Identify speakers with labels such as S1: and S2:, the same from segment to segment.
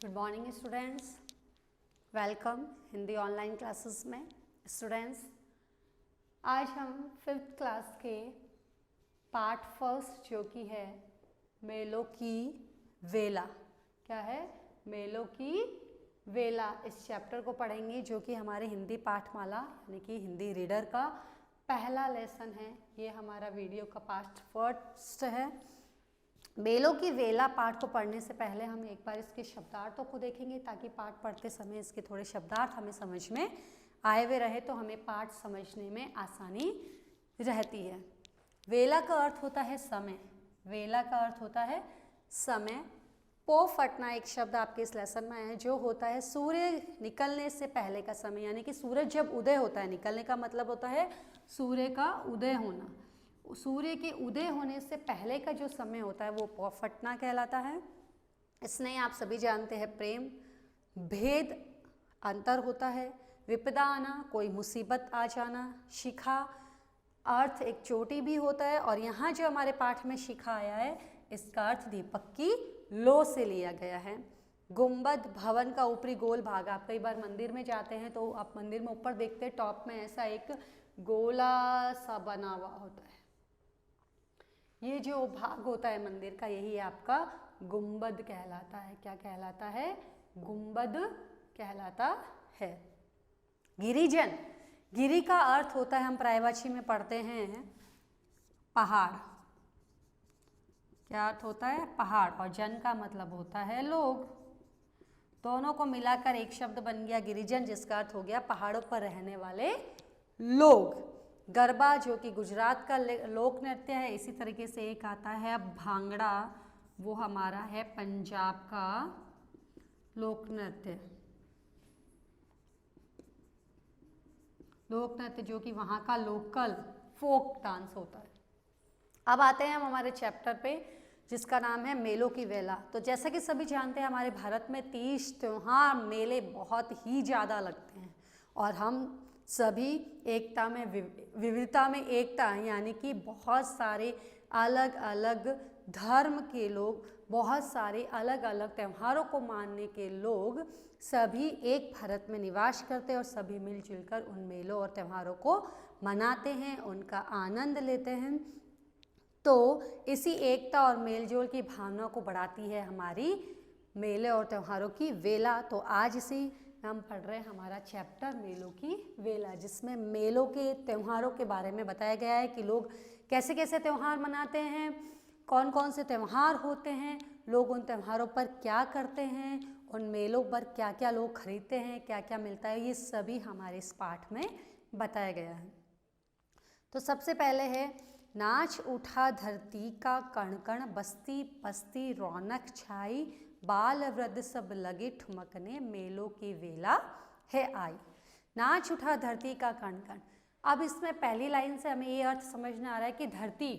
S1: Good morning students, welcome Hindi online classes में। Students, आज हम 5th क्लास के पार्ट फर्स्ट जो कि है मेलों की वेला, क्या है मेलों की वेला, इस चैप्टर को पढ़ेंगे जो कि हमारे हिंदी पाठमाला यानी कि हिंदी रीडर का पहला लेसन है। ये हमारा वीडियो का पार्ट फर्स्ट है। मेलों की वेला पाठ को पढ़ने से पहले हम एक बार इसके शब्दार्थों को देखेंगे ताकि पाठ पढ़ते समय इसके थोड़े शब्दार्थ हमें समझ में आए हुए रहे तो हमें पाठ समझने में आसानी रहती है। वेला का अर्थ होता है समय, वेला का अर्थ होता है समय। पो फटना एक शब्द आपके इस लेसन में आया है जो होता है सूर्य निकलने से पहले का समय, यानी कि सूरज जब उदय होता है, निकलने का मतलब होता है सूर्य का उदय होना। सूर्य के उदय होने से पहले का जो समय होता है वो पौ फटना कहलाता है। इसमें आप सभी जानते हैं प्रेम, भेद, अंतर होता है। विपदा आना, कोई मुसीबत आ जाना। शिखा अर्थ एक चोटी भी होता है और यहाँ जो हमारे पाठ में शिखा आया है इसका अर्थ दीपक की लो से लिया गया है। गुंबद भवन का ऊपरी गोल भाग, आप कई बार मंदिर में जाते हैं तो आप मंदिर में ऊपर देखते हैं टॉप में ऐसा एक गोला सा बना हुआ होता है, ये जो भाग होता है मंदिर का यही आपका गुंबद कहलाता है। क्या कहलाता है? गुंबद कहलाता है। गिरिजन, गिरि का अर्थ होता है, हम पर्यायवाची में पढ़ते हैं पहाड़। क्या अर्थ होता है? पहाड़। और जन का मतलब होता है लोग। दोनों को मिलाकर एक शब्द बन गया गिरिजन, जिसका अर्थ हो गया पहाड़ों पर रहने वाले लोग। गरबा जो कि गुजरात का लोक नृत्य है, इसी तरीके से एक आता है भांगड़ा, वो हमारा है पंजाब का लोक नृत्य। लोक नृत्य जो कि वहाँ का लोकल फोक डांस होता है। अब आते हैं हम हमारे चैप्टर पे जिसका नाम है मेलों की वेला। तो जैसा कि सभी जानते हैं हमारे भारत में 30 त्योहार मेले बहुत ही ज़्यादा लगते हैं और हम सभी एकता में विविधता में एकता, यानी कि बहुत सारे अलग अलग धर्म के लोग, बहुत सारे अलग अलग त्योहारों को मानने के लोग सभी एक भारत में निवास करते हैं और सभी मिलजुल कर उन मेलों और त्योहारों को मनाते हैं, उनका आनंद लेते हैं। तो इसी एकता और मेलजोल की भावना को बढ़ाती है हमारी मेले और त्योहारों की वेला। तो आज इसी हम पढ़ रहे हैं हमारा चैप्टर मेलों की वेला, जिसमें मेलों के त्योहारों के बारे में बताया गया है कि लोग कैसे कैसे त्योहार मनाते हैं, कौन कौन से त्योहार होते हैं, लोग उन त्योहारों पर क्या करते हैं, उन मेलों पर क्या क्या लोग खरीदते हैं, क्या क्या मिलता है, ये सभी हमारे इस पाठ में बताया गया है। तो सबसे पहले है नाच उठा धरती का कण कण, बस्ती बस्ती रौनक छाई, बाल वृद्ध सब लगे ठुमकने, मेलों की वेला है आई। नाच उठा धरती का कण कण। अब इसमें पहली लाइन से हमें ये अर्थ समझना आ रहा है कि धरती,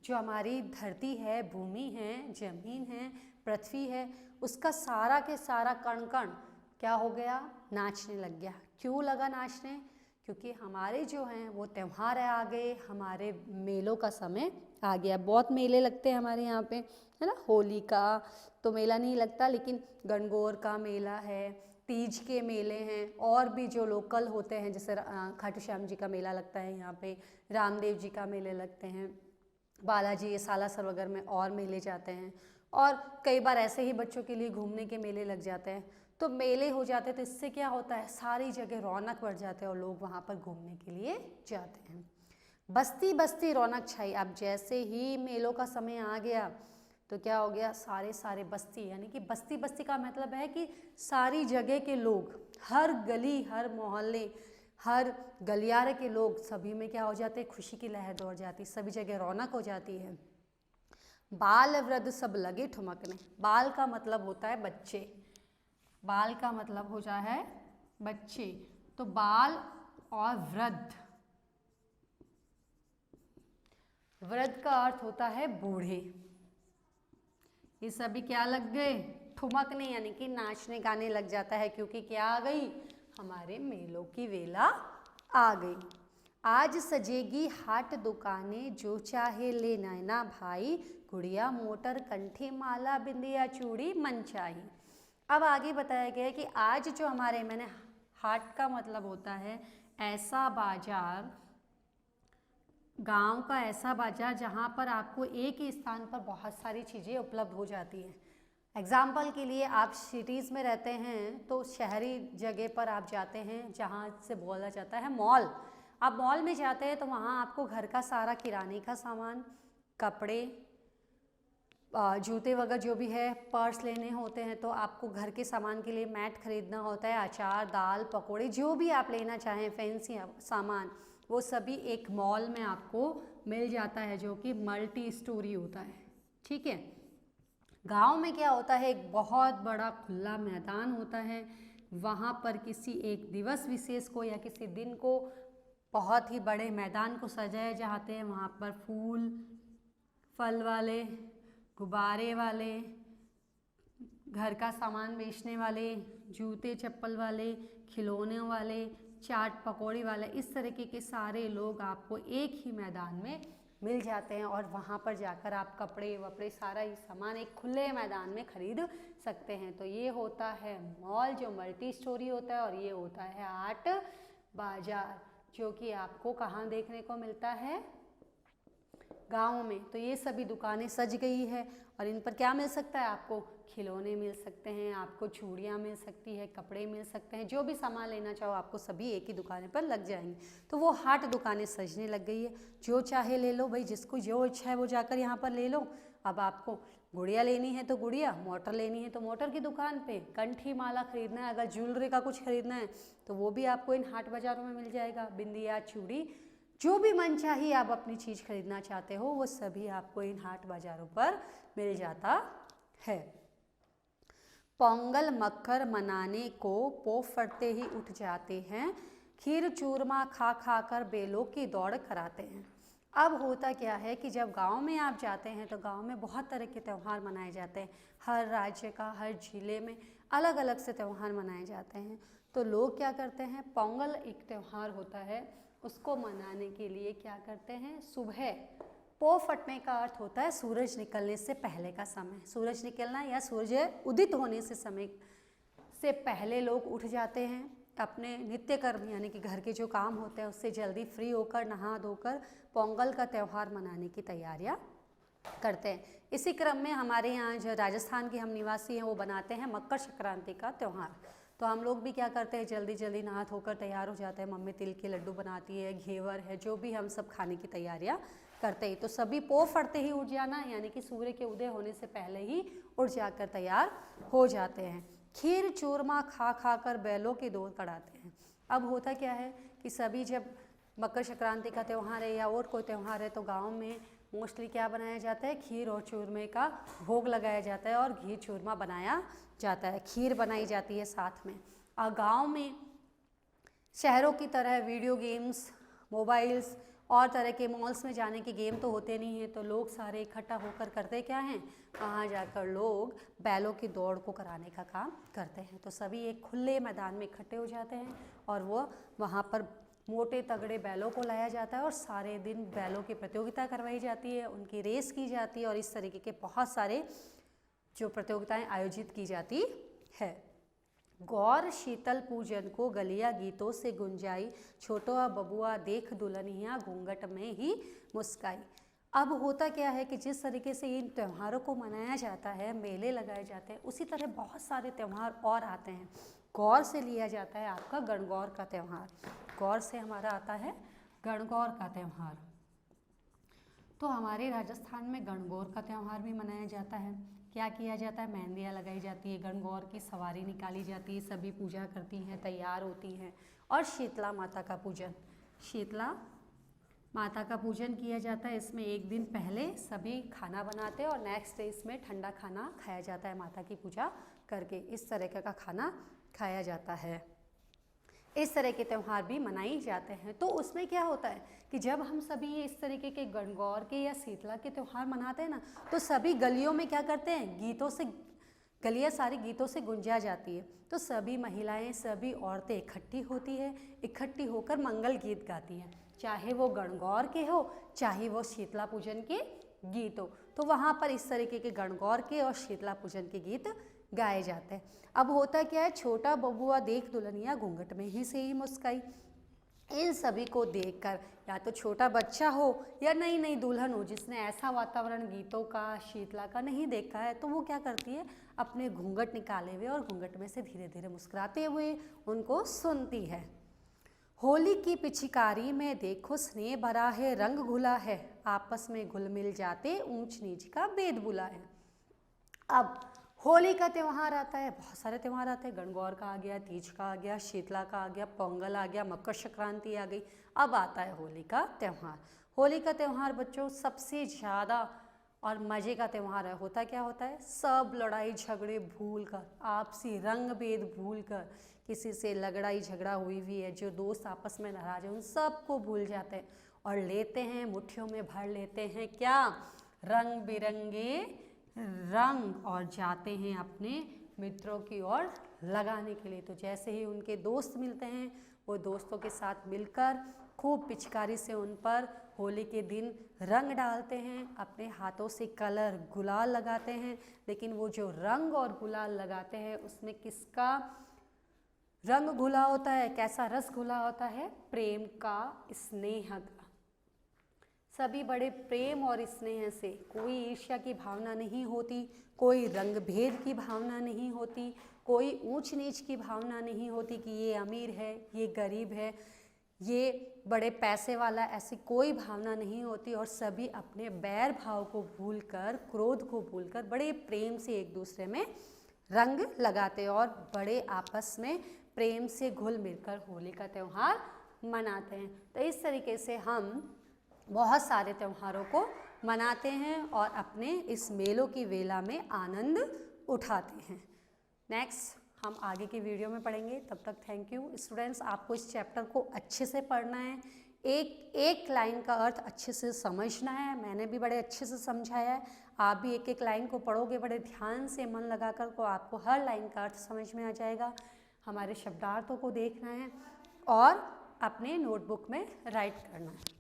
S1: जो हमारी धरती है, भूमि है, जमीन है, पृथ्वी है, उसका सारा के सारा कण कण क्या हो गया? नाचने लग गया। क्यों लगा नाचने? क्योंकि हमारे जो हैं वो त्यौहार आ गए, हमारे मेलों का समय आ गया। बहुत मेले लगते हैं हमारे यहाँ पे, है ना। होली का तो मेला नहीं लगता, लेकिन गणगौर का मेला है, तीज के मेले हैं, और भी जो लोकल होते हैं जैसे खाटू श्याम जी का मेला लगता है यहाँ पे, रामदेव जी का मेले लगते हैं, बालाजी ये सालासर वगैरह में और मेले जाते हैं, और कई बार ऐसे ही बच्चों के लिए घूमने के मेले लग जाते हैं। तो मेले हो जाते हैं तो इससे क्या होता है, सारी जगह रौनक बढ़ जाते हैं और लोग वहाँ पर घूमने के लिए जाते हैं। बस्ती बस्ती रौनक छाई। अब जैसे ही मेलों का समय आ गया तो क्या हो गया, सारे सारे बस्ती, यानी कि बस्ती बस्ती का मतलब है कि सारी जगह के लोग, हर गली, हर मोहल्ले, हर गलियारे के लोग, सभी में क्या हो जाते हैं, खुशी की लहर दौड़ जाती, सभी जगह रौनक हो जाती है। बाल वृद्ध सब लगे ठुमकने। बाल का मतलब होता है बच्चे, बाल का मतलब हो जाता है बच्चे, तो बाल और वृद्ध, वृद्ध का अर्थ होता है बूढ़े, ये सभी क्या लग गए? ठुमकने, यानी कि नाचने गाने लग जाता है, क्योंकि क्या आ गई, हमारे मेलों की वेला आ गई। आज सजेगी हाट दुकानें, जो चाहे ले नैना भाई, गुड़िया मोटर कंठे माला, बिंदिया चूड़ी मन चाही। अब आगे बताया गया है कि आज जो हमारे मैंने हाट का मतलब होता है ऐसा बाजार, गांव का ऐसा बाजार जहां पर आपको एक ही स्थान पर बहुत सारी चीज़ें उपलब्ध हो जाती हैं। एग्जाम्पल के लिए आप सिटीज़ में रहते हैं तो शहरी जगह पर आप जाते हैं जहाँ से बोला जाता है मॉल। आप मॉल में जाते हैं तो वहाँ आपको घर का सारा किराने का सामान, कपड़े, जूते वगैरह जो भी है, पर्स लेने होते हैं, तो आपको घर के सामान के लिए मैट खरीदना होता है, अचार, दाल, पकोड़े, जो भी आप लेना चाहें फैंसी सामान, वो सभी एक मॉल में आपको मिल जाता है जो कि मल्टी स्टोरी होता है। ठीक है। गांव में क्या होता है, एक बहुत बड़ा खुला मैदान होता है, वहाँ पर किसी एक दिवस विशेष को या किसी दिन को बहुत ही बड़े मैदान को सजाए जाते हैं। वहाँ पर फूल, फल वाले, गुब्बारे वाले, घर का सामान बेचने वाले, जूते चप्पल वाले, खिलौने वाले, चाट पकौड़ी वाले, इस तरीके के सारे लोग आपको एक ही मैदान में मिल जाते हैं और वहाँ पर जाकर आप कपड़े वपड़े सारा ही सामान एक खुले मैदान में खरीद सकते हैं। तो ये होता है मॉल जो मल्टी स्टोरी होता है, और ये होता है हाट बाजार जो कि आपको कहाँ देखने को मिलता है, गाँव में। तो ये सभी दुकानें सज गई है और इन पर क्या मिल सकता है, आपको खिलौने मिल सकते हैं, आपको चूड़ियाँ मिल सकती है, कपड़े मिल सकते हैं, जो भी सामान लेना चाहो आपको सभी एक ही दुकान पर लग जाएंगे। तो वो हाट दुकानें सजने लग गई है, जो चाहे ले लो भाई, जिसको जो इच्छा है वो जाकर यहाँ पर ले लो। अब आपको गुड़िया लेनी है तो गुड़िया, मोटर लेनी है तो मोटर की दुकान पे, कंठी माला खरीदना है, अगर ज्वेलरी का कुछ खरीदना है तो वो भी आपको इन हाट बाज़ारों में मिल जाएगा। बिंदिया, चूड़ी, जो भी मन चाहिए आप अपनी चीज़ खरीदना चाहते हो वो सभी आपको इन हाट बाज़ारों पर मिल जाता है। पोंगल मकर मनाने को पोप फटते ही उठ जाते हैं, खीर चूरमा खा खा कर बेलों की दौड़ कराते हैं। अब होता क्या है कि जब गांव में आप जाते हैं तो गांव में बहुत तरह के त्यौहार मनाए जाते हैं। हर राज्य का, हर जिले में अलग अलग से त्यौहार मनाए जाते हैं। तो लोग क्या करते हैं, पोंगल एक त्यौहार होता है, उसको मनाने के लिए क्या करते हैं, सुबह पो फटने का अर्थ होता है सूरज निकलने से पहले का समय, सूरज निकलना या सूरज उदित होने से समय से पहले लोग उठ जाते हैं, अपने नित्य कर्म यानी कि घर के जो काम होते हैं उससे जल्दी फ्री होकर नहा धोकर पोंगल का त्यौहार मनाने की तैयारियां करते हैं। इसी क्रम में हमारे यहाँ जो राजस्थान के हम निवासी हैं वो बनाते हैं मकर संक्रांति का त्यौहार। तो हम लोग भी क्या करते हैं, जल्दी जल्दी नहा धोकर तैयार हो जाते हैं। मम्मी तिल के लड्डू बनाती है, घेवर है, जो भी हम सब खाने की तैयारियां करते हैं। तो सभी पो फटते ही उठ जाना यानी कि सूर्य के उदय होने से पहले ही उठ जाकर तैयार हो जाते हैं। खीर चूरमा खा खा कर बैलों की दौड़ कराते हैं। अब होता क्या है कि सभी जब मकर संक्रांति का त्यौहार है या और कोई त्यौहार है तो गाँव में मोस्टली क्या बनाया जाता है, खीर और चूरमे का भोग लगाया जाता है और घी चूरमा बनाया जाता है, खीर बनाई जाती है साथ में। और गांव में शहरों की तरह वीडियो गेम्स, मोबाइल्स और तरह के मॉल्स में जाने के गेम तो होते नहीं हैं, तो लोग सारे इकट्ठा होकर करते क्या हैं, वहाँ जाकर लोग बैलों की दौड़ को कराने का काम करते हैं। तो सभी एक खुले मैदान में इकट्ठे हो जाते हैं और वो वहाँ पर मोटे तगड़े बैलों को लाया जाता है और सारे दिन बैलों की प्रतियोगिता करवाई जाती है, उनकी रेस की जाती है और इस तरीके के बहुत सारे जो प्रतियोगिताएं आयोजित की जाती है। गौर शीतल पूजन को गलिया गीतों से गुंजाई, छोटो बबुआ देख दुल्हनिया घूंघट में ही मुस्काई। अब होता क्या है कि जिस तरीके से इन त्योहारों को मनाया जाता है, मेले लगाए जाते हैं, उसी तरह बहुत सारे त्यौहार और आते हैं। गौर से लिया जाता है आपका गणगौर का त्यौहार, गौर से हमारा आता है गणगौर का त्यौहार। तो हमारे राजस्थान में गणगौर का त्यौहार भी मनाया जाता है। क्या किया जाता है, मेहंदियाँ लगाई जाती है, गणगौर की सवारी निकाली जाती है, सभी पूजा करती हैं, तैयार होती हैं। और शीतला माता का पूजन, शीतला माता का पूजन किया जाता है। इसमें एक दिन पहले सभी खाना बनाते हैं और नेक्स्ट डे इसमें ठंडा खाना खाया जाता है, माता की पूजा करके इस तरह का खाना खाया जाता है। इस तरह के त्यौहार भी मनाए जाते हैं। तो उसमें क्या होता है कि जब हम सभी इस तरीके के गणगौर के या शीतला के त्यौहार मनाते हैं ना, तो सभी गलियों में क्या करते हैं, गीतों से गलियाँ सारी गीतों से गुंजा जाती है। तो सभी महिलाएं, सभी औरतें इकट्ठी होती है, इकट्ठी होकर मंगल गीत गाती हैं, चाहे वो गणगौर के हो चाहे वो शीतला पूजन के गीत हो। तो वहाँ पर इस तरीके के गणगौर के और शीतला पूजन के गीत गाए जाते हैं। अब होता क्या है, छोटा बबुआ देख दुल्हनिया घूंघट में ही से ही मुस्काई। इन सभी को देखकर या तो छोटा बच्चा हो या नई नई दुल्हन हो जिसने ऐसा वातावरण गीतों का, शीतला का नहीं देखा है, तो वो क्या करती है, अपने घूंघट निकाले हुए और घूंघट में से धीरे धीरे मुस्कुराते हुए उनको सुनती है। होली की पिचकारी में देखो स्नेह भरा है, रंग घुला है, आपस में घुल मिल जाते ऊंच नीच का भेद बुला है। अब होली का त्यौहार आता है, बहुत सारे त्यौहार आते हैं, गणगौर का आ गया, तीज का आ गया, शीतला का आ गया, पोंगल आ गया, मकर संक्रांति आ गई। अब आता है होली का त्यौहार। होली का त्यौहार बच्चों सबसे ज़्यादा और मज़े का त्यौहार है। होता क्या होता है, सब लड़ाई झगड़े भूल कर, आपसी रंग भेद भूल कर, किसी से लड़ाई झगड़ा हुई है, जो दोस्त आपस में नाराज है, उन सबको भूल जाते हैं और लेते हैं मुट्ठियों में भर लेते हैं क्या, रंग बिरंगे रंग, और जाते हैं अपने मित्रों की ओर लगाने के लिए। तो जैसे ही उनके दोस्त मिलते हैं, वो दोस्तों के साथ मिलकर खूब पिचकारी से उन पर होली के दिन रंग डालते हैं, अपने हाथों से कलर गुलाल लगाते हैं। लेकिन वो जो रंग और गुलाल लगाते हैं उसमें किसका रंग घुला होता है, कैसा रस घुला होता है, प्रेम का, स्नेह का। सभी बड़े प्रेम और स्नेह से, कोई ईर्ष्या की भावना नहीं होती, कोई रंग भेद की भावना नहीं होती, कोई ऊंच नीच की भावना नहीं होती कि ये अमीर है, ये गरीब है, ये बड़े पैसे वाला, ऐसी कोई भावना नहीं होती। और सभी अपने बैर भाव को भूलकर, क्रोध को भूलकर बड़े प्रेम से एक दूसरे में रंग लगाते और बड़े आपस में प्रेम से घुल मिलकर होली का त्यौहार मनाते हैं। तो इस तरीके से हम बहुत सारे त्योहारों को मनाते हैं और अपने इस मेलों की वेला में आनंद उठाते हैं। नेक्स्ट हम आगे की वीडियो में पढ़ेंगे। तब तक थैंक यू स्टूडेंट्स। आपको इस चैप्टर को अच्छे से पढ़ना है, एक एक लाइन का अर्थ अच्छे से समझना है। मैंने भी बड़े अच्छे से समझाया है, आप भी एक एक लाइन को पढ़ोगे बड़े ध्यान से, मन लगाकर, को आपको हर लाइन का अर्थ समझ में आ जाएगा। हमारे शब्दार्थों को देखना है और अपने नोटबुक में राइट करना है।